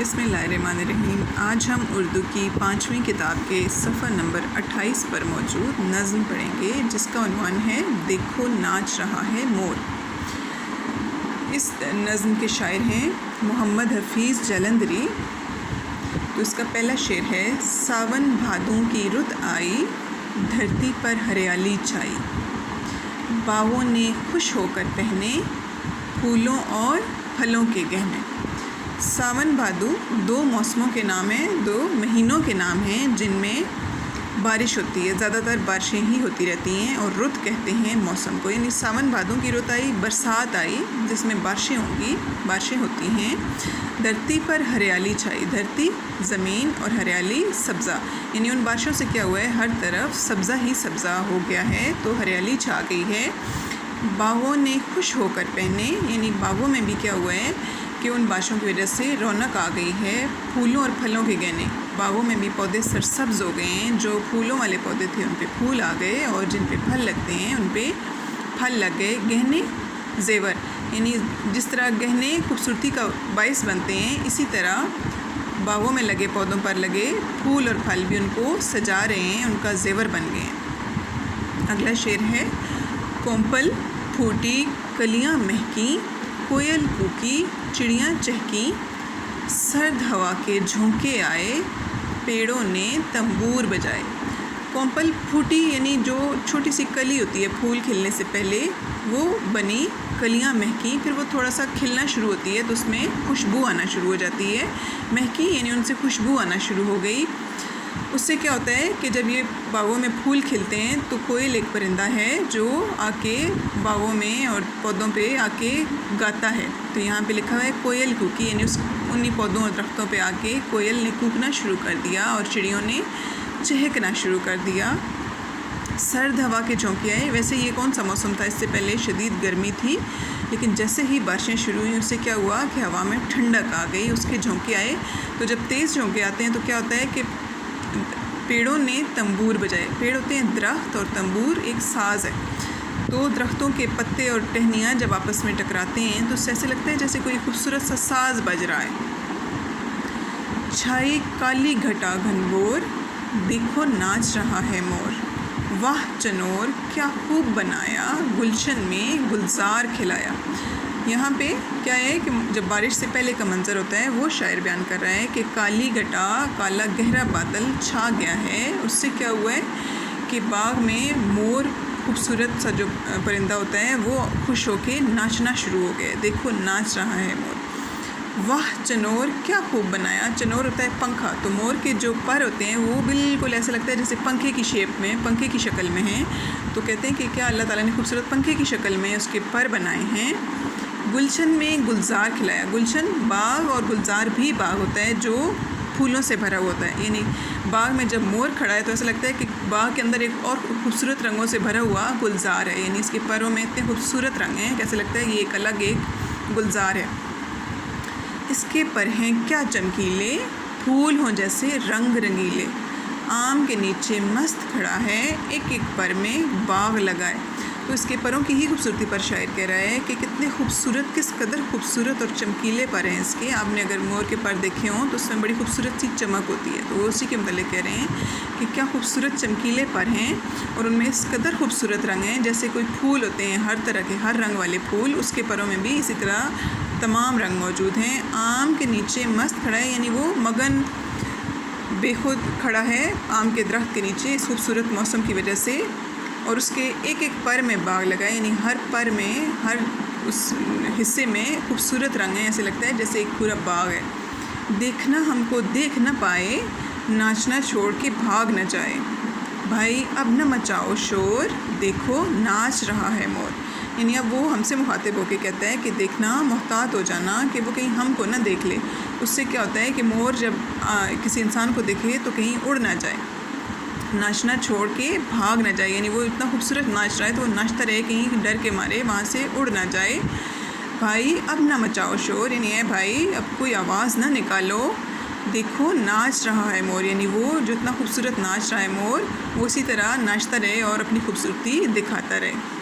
बिस्मिल्लाहिर्रहमानिर्रहीम। आज हम उर्दू की 5वीं किताब के सफ़र नंबर 28 पर मौजूद नज़्म पढ़ेंगे, जिसका उन्वान है देखो नाच रहा है मोर। इस नज़्म के शायर हैं मोहम्मद हफीज़ जलंधरी। तो इसका पहला शेर है, सावन भादों की रुत आई, धरती पर हरियाली छाई, बागों ने खुश होकर पहने फूलों और फलों के गहने। सावन भादो दो मौसमों के नाम हैं, दो महीनों के नाम हैं जिनमें बारिश होती है। ज़्यादातर बारिशें ही होती रहती हैं और रुत कहते हैं मौसम को। यानी सावन भादों की रुत आई, बरसात आई जिसमें बारिशें होंगी, बारिशें होती हैं। धरती पर हरियाली छाई, धरती ज़मीन और हरियाली सब्ज़ा, यानी उन बारिशों से क्या हुआ है, हर तरफ सब्ज़ा ही सब्ज़ा हो गया है, तो हरियाली छा गई है। बागों ने खुश होकर पहने, यानी बागों में भी क्या हुआ है कि उन बारिशों की वजह से रौनक आ गई है। फूलों और फलों के गहने, बागों में भी पौधे सरसब्ज़ हो गए हैं। जो फूलों वाले पौधे थे उन पे फूल आ गए और जिन पे फल लगते हैं उन पे फल लग गए। गहने जेवर, यानी जिस तरह गहने खूबसूरती का बायस बनते हैं, इसी तरह बागों में लगे पौधों पर लगे फूल और फल भी उनको सजा रहे हैं, उनका जेवर बन गए हैं। अगला शेर है, कोंपल फूटी कलियां महकी, कोयल कूकी चिड़ियाँ चहकी, सर्द हवा के झोंके आए, पेड़ों ने तंबूर बजाए। कोंपल फूटी, यानी जो छोटी सी कली होती है फूल खिलने से पहले, वो बनी। कलियाँ महकी, फिर वो थोड़ा सा खिलना शुरू होती है तो उसमें खुशबू आना शुरू हो जाती है। महकी यानी उनसे खुशबू आना शुरू हो गई। उससे क्या होता है कि जब ये बागों में फूल खिलते हैं तो कोयल एक परिंदा है जो आके बागों में और पौधों पे आके गाता है। तो यहाँ पे लिखा है कोयल कूकी, यानी उन्हीं पौधों और दरख्तों पे आके कोयल ने कूकना शुरू कर दिया और चिड़ियों ने चहकना शुरू कर दिया। सर्द हवा के झोंके आए। वैसे ये कौन सा मौसम था, इससे पहले शदीद गर्मी थी, लेकिन जैसे ही बारिशें शुरू हुई उससे क्या हुआ कि हवा में ठंडक आ गई, उसके झोंके आए। तो जब तेज़ झोंके आते हैं तो क्या होता है कि पेड़ों ने तंबूर बजाए। पेड़ होते हैं दरख्त और तंबूर एक साज़ है। तो दरख्तों के पत्ते और टहनियाँ जब आपस में टकराते हैं तो ऐसे लगता है जैसे कोई खूबसूरत सा साज़ बज रहा है। छाई काली घटा घनघोर, देखो नाच रहा है मोर, वाह चनोर क्या खूब बनाया, गुलशन में गुलजार खिलाया। यहाँ पे क्या है कि जब बारिश से पहले का मंज़र होता है वो शायर बयान कर रहा है कि काली घटा, काला गहरा बादल छा गया है। उससे क्या हुआ है कि बाग में मोर, खूबसूरत सा जो परिंदा होता है, वो खुश होके नाचना शुरू हो गया। देखो नाच रहा है मोर। वाह चनोर क्या खूब बनाया। चनोर होता है पंखा, तो मोर के जो पर होते हैं वो बिल्कुल ऐसा लगता है जैसे पंखे की शेप में, पंखे की शक्ल में हैं। तो कहते हैं कि क्या अल्लाह ताला ने खूबसूरत पंखे की शक्ल में उसके पर बनाए हैं। गुलशन में गुलजार खिलाया। गुलशन बाग और गुलजार भी बाग होता है जो फूलों से भरा होता है। यानी बाग में जब मोर खड़ा है तो ऐसा लगता है कि बाग के अंदर एक और खूबसूरत रंगों से भरा हुआ गुलजार है। यानी इसके परों में इतने खूबसूरत रंग हैं, कैसे लगता है ये एक अलग एक गुलजार है। इसके पर हैं क्या चमकीले, फूल हों जैसे रंग रंगीले, आम के नीचे मस्त खड़ा है, एक एक पर में बाग लगाए। तो इसके परों की ही खूबसूरती पर शायर कह रहा है कि कितने खूबसूरत, किस कदर खूबसूरत और चमकीले पर हैं इसके। आपने अगर मोर के पर देखे हों तो उसमें बड़ी खूबसूरत सी चमक होती है, तो वो उसी के मतलब कह रहे हैं कि क्या खूबसूरत चमकीले पर हैं और उनमें इस कदर खूबसूरत रंग हैं। जैसे कोई फूल होते हैं हर तरह के, हर रंग वाले फूल, उसके परों में भी इसी तरह तमाम रंग मौजूद हैं। आम के नीचे मस्त खड़ा है, यानी वो मगन बेखुद खड़ा है आम के दरख्त के नीचे इस खूबसूरत मौसम की वजह से। और उसके एक एक पर में बाग लगाए, यानी हर पर में, हर उस हिस्से में खूबसूरत रंग है। ऐसे लगता है जैसे एक पूरा बाग है। देखना हमको देख न पाए, नाचना छोड़ के भाग न जाए, भाई अब न मचाओ शोर, देखो नाच रहा है मोर। यानी अब वो हमसे मुखातिब होकर कहता है कि देखना, मोहतात हो जाना कि वो कहीं हमको ना देख ले। उससे क्या होता है कि मोर जब किसी इंसान को देखे तो कहीं उड़ ना जाए, नाचना छोड़ के भाग ना जाए। यानी वो इतना खूबसूरत नाच रहा है तो वो नाचता रहे, कहीं डर के मारे वहाँ से उड़ ना जाए। भाई अब ना मचाओ शोर, यानी है भाई अब कोई आवाज़ ना निकालो, देखो नाच रहा है मोर। यानी वो जो इतना खूबसूरत नाच रहा है मोर, वो इसी तरह नाचता रहे और अपनी खूबसूरती दिखाता रहे।